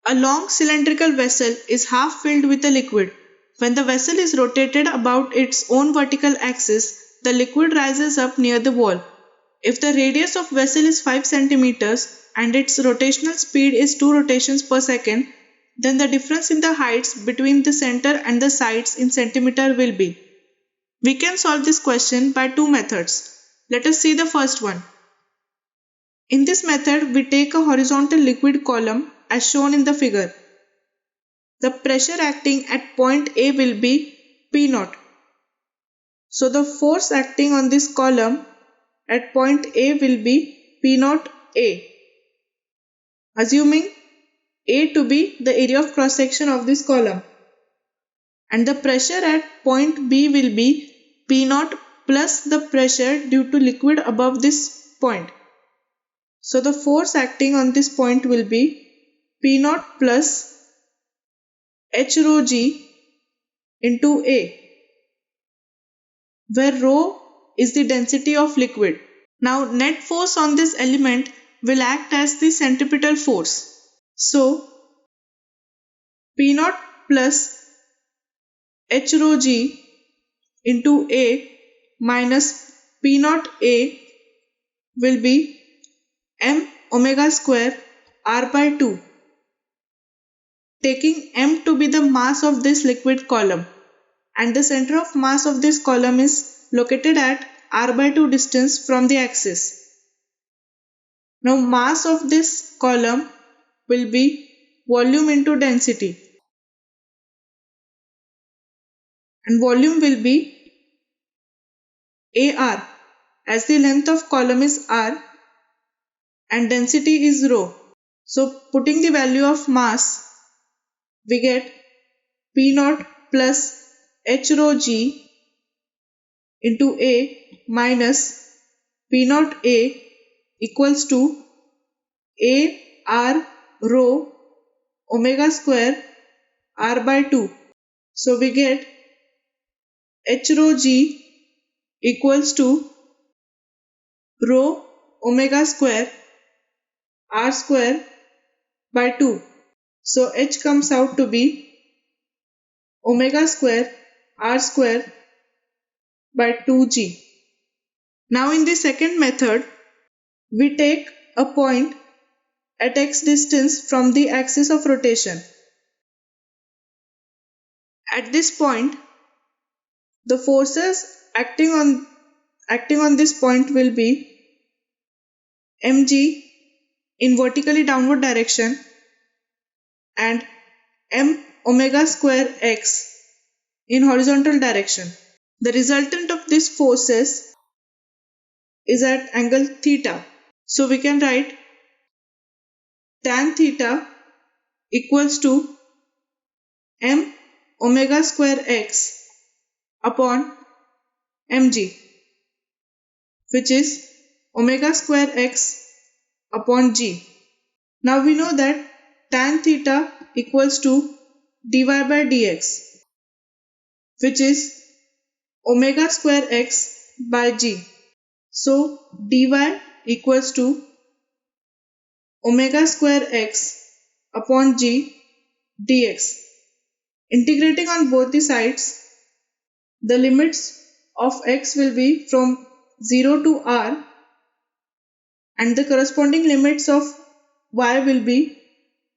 A long cylindrical vessel is half filled with a liquid. When the vessel is rotated about its own vertical axis, the liquid rises up near the wall. If the radius of vessel is 5 centimeters and its rotational speed is 2 rotations per second, then the difference in the heights between the center and the sides in centimeter will be. We can solve this question by two methods. Let us see the first one. In this method, we take a horizontal liquid column as shown in the figure. The pressure acting at point A will be P0. So the force acting on this column at point A will be P0A. Assuming A to be the area of cross section of this column. And the pressure at point B will be P0 plus the pressure due to liquid above this point. So the force acting on this point will be P0 plus H rho G into A, where rho is the density of liquid. Now net force on this element will act as the centripetal force. So P0 plus H rho G into A minus P0 A will be m omega square r by 2, taking m to be the mass of this liquid column, and the center of mass of this column is located at r by 2 distance from the axis. Now mass of this column will be volume into density, and volume will be AR, as the length of column is r and density is rho. So putting the value of mass, we get P0 plus H rho G into A minus P0 A equals to A R rho omega square r by 2. So we get H rho G equals to rho omega square r square by 2. So H comes out to be omega square r square by 2g. Now in the second method, we take a point at x distance from the axis of rotation. At this point, the forces acting on this point will be mg in vertically downward direction and m omega square x in horizontal direction. The resultant of these forces is at angle theta. So we can write tan theta equals to m omega square x upon mg, which is omega square x upon g. Now we know that tan theta equals to dy by dx, which is omega square x by g. So dy equals to omega square x upon g dx. Integrating on both the sides, the limits of x will be from 0 to r and the corresponding limits of y will be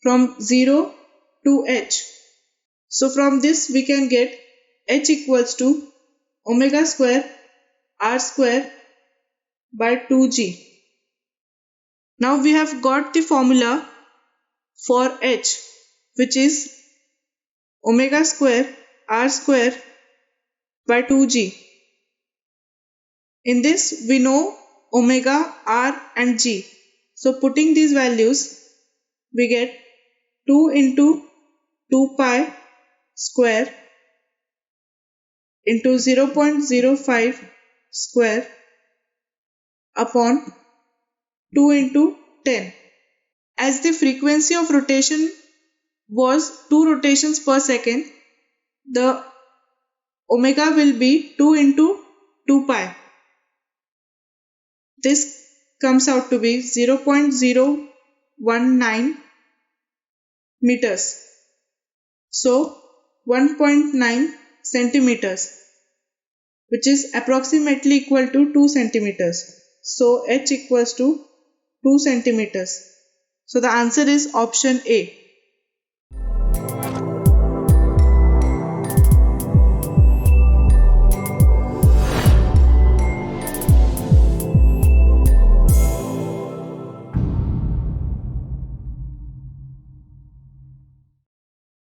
from 0 to h. So from this we can get h equals to omega square r square by 2g. Now we have got the formula for h, which is omega square r square by 2g. In this we know omega, r and g. So putting these values, we get 2 into 2 pi square into 0.05 square upon 2 into 10. As the frequency of rotation was 2 rotations per second, the omega will be 2 into 2 pi. This comes out to be 0.019 meters. So 1.9 centimeters, which is approximately equal to 2 centimeters. So h equals to 2 centimeters. So the answer is option A.